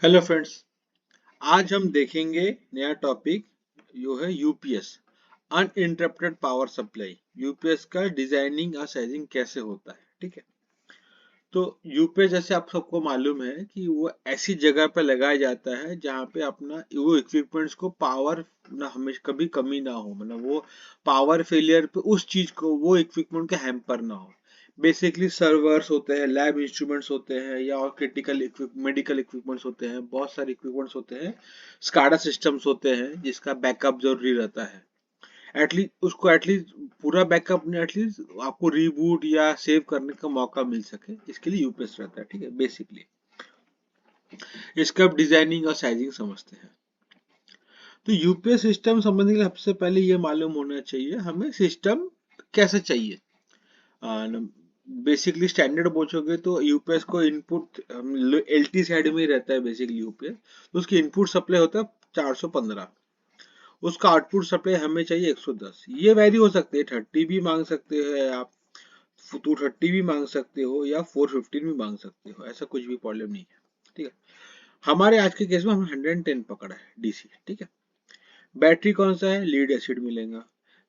Hello friends. आज हम देखेंगे नया टॉपिक जो है UPS, uninterrupted power supply. UPS का डिजाइनिंग और साइजिंग कैसे होता है, ठीक है। तो यूपीएस जैसे आप सबको मालूम है कि वो ऐसी जगह पे लगाया जाता है जहाँ पे अपना वो इक्विपमेंट्स को पावर ना हमेशा कभी कमी ना हो, मतलब वो पावर फेलियर पे उस चीज को वो इक्विपमेंट का हैम्पर ना हो। बेसिकली सर्वर्स होते हैं, लैब इंस्ट्रूमेंट्स होते हैं या और क्रिटिकल मेडिकल इक्विपमेंट्स होते हैं, बहुत सारे इक्विपमेंट्स होते हैं। स्काडा सिस्टम्स होते हैं जिसका बैकअप जरूरी रहता है। एटलीस्ट उसको एटलीस्ट पूरा बैकअप नहीं, एटलीस्ट आपको रीबूट या सेव करने का मौका मिल सके, इसके लिए यूपीएस रहता है, ठीक है। बेसिकली इसका अब डिजाइनिंग और साइजिंग समझते हैं। तो यूपीएस सिस्टम समझने के लिए सबसे पहले ये मालूम होना चाहिए हमें सिस्टम कैसे चाहिए। बेसिकली स्टैंडर्ड पूछोगे तो यूपीएस को इनपुट एलटी साइड में ही रहता है। बेसिकली यूपीएस तो उसकी इनपुट सप्लाई होता है 415, उसका आउटपुट सप्लाई हमें चाहिए 110। ये वैरी हो सकते हैं, 30 भी मांग सकते हैं आप, 230 भी मांग सकते हो या 415 भी मांग सकते हो, ऐसा कुछ भी प्रॉब्लम नहीं है, ठीक है। हमारे आज के केस में हम 110 पकड़ा है डीसी, ठीक है। बैटरी कौन सा है, लीड एसिड मिलेगा।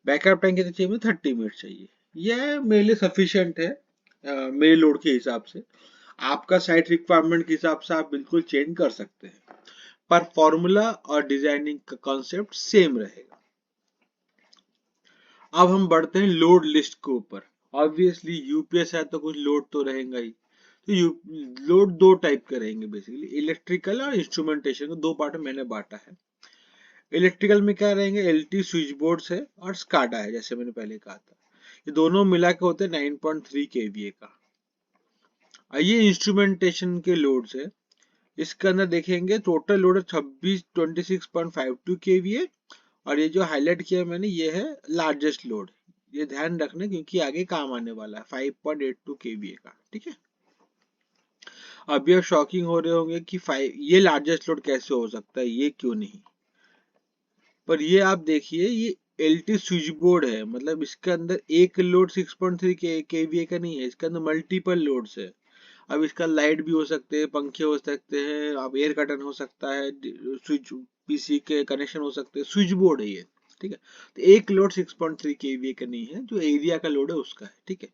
बैकअप टाइम कितना चाहिए, 30 मिनट चाहिए। यह मेरे लिए सफिशियंट है, मेरे लोड के हिसाब से। आपका साइट रिक्वायरमेंट के हिसाब से आप बिल्कुल चेंज कर सकते हैं, पर फॉर्मूला और डिजाइनिंग का कॉन्सेप्ट सेम रहेगा। अब हम बढ़ते हैं लोड लिस्ट के ऊपर। ऑब्वियसली यूपीएस है तो कुछ लोड तो रहेगा ही। तो लोड दो टाइप के रहेंगे, बेसिकली इलेक्ट्रिकल और इंस्ट्रूमेंटेशन को दो पार्ट में मैंने बांटा है। इलेक्ट्रिकल में क्या रहेंगे, एलटी स्विच बोर्ड्स है और स्काडा है, जैसे मैंने पहले कहा था। ये दोनों मिला के होते हैं 9.3 केवीए का। ये इंस्ट्रूमेंटेशन के लोड्स है। इसके अंदर देखेंगे टोटल लोड है 26 केवीए, और ये जो हाईलाइट किया मैंने ये है लार्जेस्ट लोड। ये ध्यान रखना क्योंकि आगे काम आने वाला है, 5.82 केवीए का, ठीक है। अभी आप शॉकिंग हो रहे होंगे कि 5 ये लार्जेस्ट लोड कैसे हो सकता है, ये क्यों नहीं। पर ये आप देखिए, ये एलटी स्विच बोर्ड है, मतलब इसके अंदर एक लोड 6.3 केवीए का नहीं है, इसके अंदर मल्टीपल लोड्स है। अब इसका लाइट भी हो सकते हैं, पंखे हो सकते हैं, अब एयर कर्टन हो सकता है, स्विच पीसी के कनेक्शन हो सकते हैं, स्विच बोर्ड है ये, ठीक है। तो एक लोड 6.3 केवीए का नहीं है, जो एरिया का लोड है उसका है, ठीक है।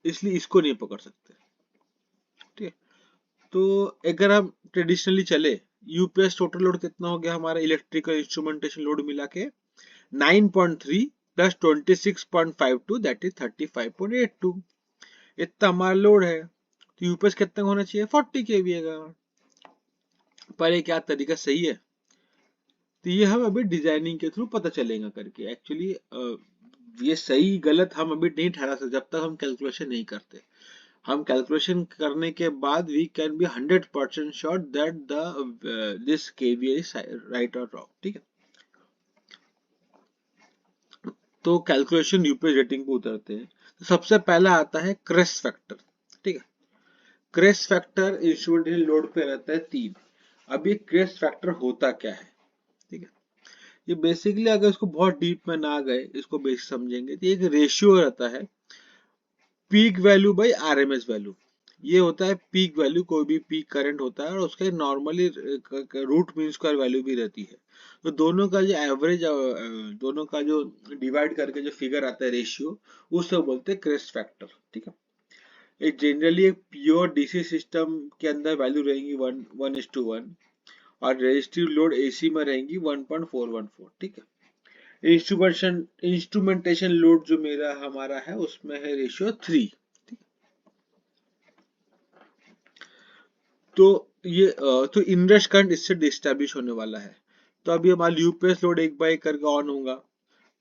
इसलिए इसको नहीं पकड़ सकते, ठीक है। तो अगर हम ट्रेडिशनली चले, यूपीएस टोटल लोड कितना हो गया हमारा, इलेक्ट्रिकल इंस्ट्रूमेंटेशन लोड मिला के 9.3 प्लस 26.52 दैट इज 35.82। इतना हमारा लोड है। तो यूपीएस कितना होना चाहिए, 40 केवीए का। पर ये क्या तरीका सही है, तो ये हम अभी डिजाइनिंग के थ्रू पता चलेगा करके। एक्चुअली ये सही गलत हम अभी नहीं ठहरा सकते जब तक हम कैलकुलेशन नहीं करते। हम कैलकुलेशन करने के बाद we can be 100% sure that the this KVA is right और रॉन्ग, ठीक है। तो कैलकुलेशन यूपीएस रेटिंग पे उतरते हैं। तो सबसे पहला आता है क्रेस्ट फैक्टर, ठीक है। क्रेस्ट फैक्टर इंस्ट्रूमेंटेशन लोड पे रहता है 3। अब ये क्रेस्ट फैक्टर होता क्या है, ठीक है। ये बेसिकली अगर इसको बहुत डीप में ना गए, इसको बेसिक समझेंगे तो एक रेशियो रहता है peak value by RMS value. ये होता है पीक वैल्यू, कोई भी पीक करंट होता है और उसके normally root mean square value भी रहती है। तो दोनों का जो एवरेज, दोनों का जो डिवाइड करके जो फिगर आता है रेशियो, उसको बोलते हैं क्रेस्ट फैक्टर, ठीक है। एक जनरली एक प्योर डीसी सिस्टम के अंदर वैल्यू रहेंगी 1:1 और रजिस्टिव लोड एसी में रहेंगी 1.414, ठीक है। इंस्ट्रूमेंटेशन लोड जो मेरा हमारा है उसमें है रेशियो 3। तो ये तो इनरश करंट इससे डिस्टैब्लिश होने वाला है। तो अभी हमारा यूपीएस लोड एक बाय करके ऑन होगा,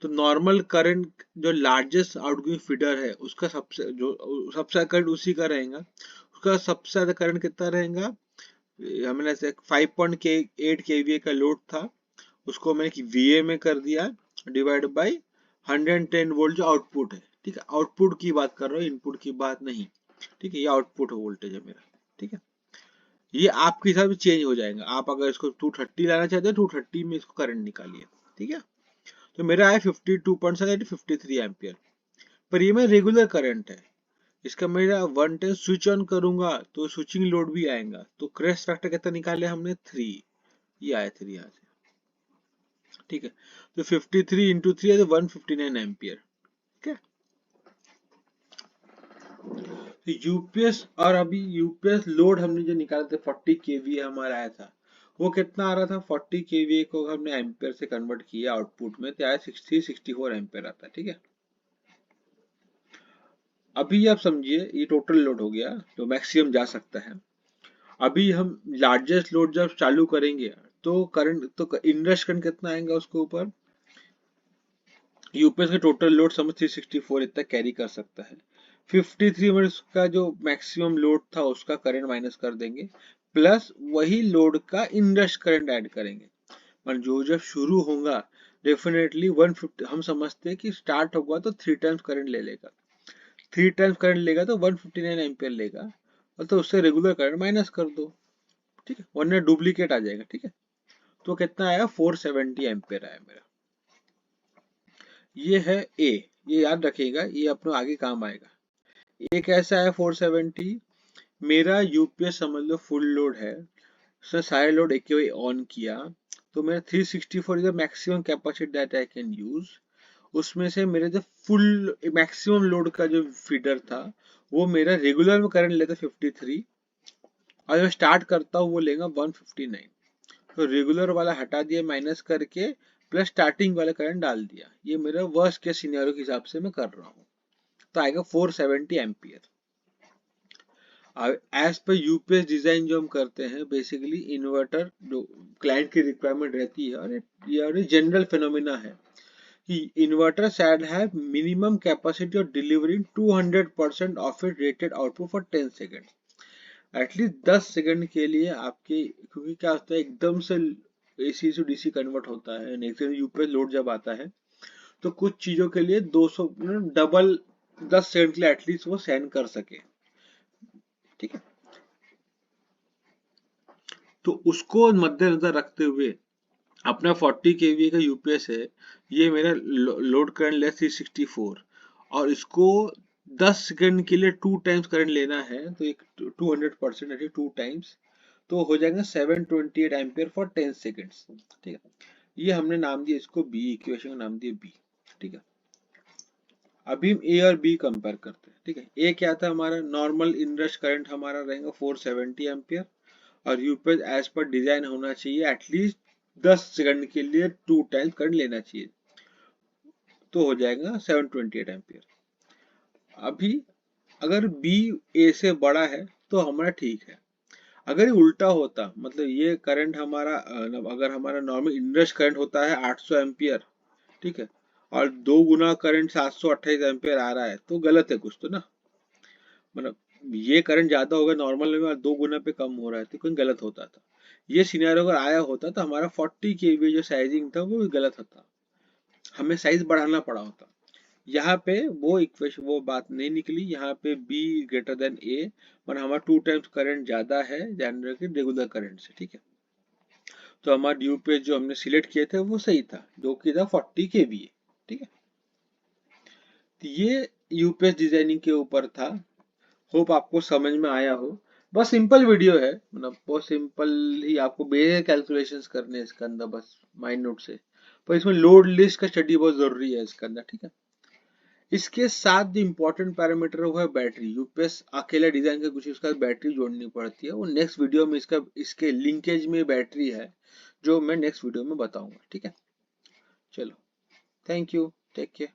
तो नॉर्मल करंट जो लार्जेस्ट आउटगोइंग फीडर है उसका सबसे करंट उसी का रहेगा। उसका सबसे ज्यादा करंट कितना रहेगा, हमने ऐसे 5.8 केवीए का लोड था, उसको मैंने वीए में कर दिया, डिवाइड बाई 110 वोल्ट जो आउटपुट है, ठीक है। आउटपुट की बात कर रहा हूँ, इनपुट की बात नहीं, ठीक है। ये आउटपुट वोल्टेज है मेरा, ठीक है। ये आपके हिसाब से चेंज हो जाएगा, आप अगर इसको 230 लाना चाहते हैं 230 में इसको करंट निकालिए, ठीक है। तो मेरा है 52.7 53 एम्पियर। पर ये मेरा रेगुलर करंट है, इसका मेरा 1 टाइम स्विच ऑन करूंगा तो स्विचिंग लोड भी आएगा। तो क्रेस्ट फैक्टर कितना निकाले हमने 3, ये आया 3 यहाँ से, ठीक है। तो 53 इंटू 3 है तो 159 एम्पियर, ठीक है। तो यूपीएस, और अभी यूपीएस लोड हमने जो निकाले थे 40 केवीए हमारा आया था, वो कितना आ रहा था, 40 केवीए को हमने एम्पियर से कन्वर्ट किया आउटपुट में तो आया 64 एम्पियर आता है, ठीक है। अभी आप समझिए ये टोटल लोड हो गया जो मैक्सिमम जा सकता है। अभी हम लार्जेस्ट लोड जब चालू करेंगे तो करंट, तो इनरश करंट कितना आएगा उसके ऊपर, यूपीएस का टोटल लोड समझ 364 इतना कैरी कर सकता है। 53 में उसका जो मैक्सिमम लोड था उसका करंट माइनस कर देंगे, प्लस वही लोड का इनरश करंट ऐड करेंगे। पर जो जब शुरू होगा डेफिनेटली 150, हम समझते हैं कि स्टार्ट होगा तो 3 टाइम्स करंट ले लेगा, 3 टाइम्स करंट लेगा तो 159 एम्पियर लेगा, और तो उससे रेगुलर करंट माइनस कर दो, ठीक है, वरना डुप्लीकेट आ जाएगा, ठीक है। तो कितना आया, 470 एम्पियर आया मेरा। ये है ए, ये याद रखिएगा, ये अपने आगे काम आएगा। ए कैसा है 470, मेरा यूपीएस समझ लो फुल लोड है, उसने सारे लोड एक ही ऑन किया, तो मेरा 364 is the maximum capacity that I can use. उसमें से मेरे जो फुल मैक्सिमम लोड का जो फीडर था वो मेरा रेगुलर में करंट लेता 53, और जब स्टार्ट करता हूँ वो लेगा 159। तो रेगुलर वाला हटा दिया माइनस करके, प्लस स्टार्टिंग वाला करंट डाल दिया, ये मेरा वर्स्ट केस सिनेरियो के हिसाब से मैं कर रहा हूँ, तो आएगा 470 एम्पियर। एज पर यूपीएस डिजाइन जो हम करते हैं बेसिकली इन्वर्टर जो क्लाइंट की रिक्वायरमेंट रहती है, और ये जनरल फिनोमिना है कि इन्वर्टर शायद have minimum capacity of delivering 200% of it rated output for 10 second. At least 10 second के लिए आपके, क्योंकि क्या होता है एकदम से एसी से डीसी कन्वर्ट होता है, नेक्स्ट यूपीएस लोड जब आता है तो कुछ चीजों के लिए 200 डबल 10 सेकंड के लिए एटलीस्ट वो सेंड कर सके, ठीक है। तो उसको मद्देनजर रखते हुए अपना 40 केवी का यूपीएस है, ये मेरा लोड करंट ले 364, और इसको 10 सेकंड के लिए 2 टाइम्स करंट लेना है, तो एक 200% 2 टाइम्स, तो हो जाएगा 728 एम्पियर फॉर 10 सेकंड्स, ठीक है। ये हमने नाम दिया इसको बी, इक्वेशन का नाम दिया बी, ठीक है। अभी हम ए और बी कंपेयर करते हैं, ठीक है। ए क्या था हमारा, नॉर्मल इनरश करंट हमारा रहेगा 470 एम्पियर, और यूपीएस एज पर डिजाइन होना चाहिए एटलीस्ट 10 सेकंड के लिए 2 टाइम्स करंट लेना चाहिए, तो हो जाएगा 728 एम्पियर। अभी अगर बी ए से बड़ा है तो हमारा ठीक है, अगर ये उल्टा होता, मतलब ये करंट हमारा अगर हमारा नॉर्मल इनरश करंट होता है 800 एम्पियर, ठीक है, और 2 गुना करंट 728 एम्पियर आ रहा है, तो गलत है कुछ तो ना, मतलब ये करंट ज्यादा होगा नॉर्मल में और 2 गुना पे कम हो रहा है, तो कोई गलत होता था। ये सिनेरियो अगर आया होता तो हमारा 40 केवी जो साइजिंग था वो भी गलत होता, हमें साइज बढ़ाना पड़ा होता। यहाँ पे वो इक्वेशन वो बात नहीं निकली, यहाँ पे बी ग्रेटर देन ए, और हमारा 2 टाइम्स करंट ज्यादा है जानवर के रेगुलर करंट से, ठीक है। तो हमारा यूपीएस जो हमने सिलेक्ट किए थे वो सही था, जो कि था 40 केवी, ठीक है। तो ये यूपीएस डिजाइनिंग के ऊपर था, होप आपको समझ में आया हो। बस सिंपल वीडियो है, मतलब बहुत सिंपल ही, आपको बेसिक कैलकुलेशंस करने हैं इसके अंदर बस माइंड नोट से, पर इसमें लोड लिस्ट का स्टडी बहुत जरूरी है इसके अंदर, ठीक है। इसके साथ जो इम्पोर्टेंट पैरामीटर है वो है बैटरी। यूपीएस अकेला डिजाइन का कुछ, उसका बैटरी जोड़नी पड़ती है, वो नेक्स्ट वीडियो में इसका इसके लिंकेज में बैटरी है जो मैं नेक्स्ट वीडियो में बताऊंगा, ठीक है। चलो, थैंक यू, टेक केयर।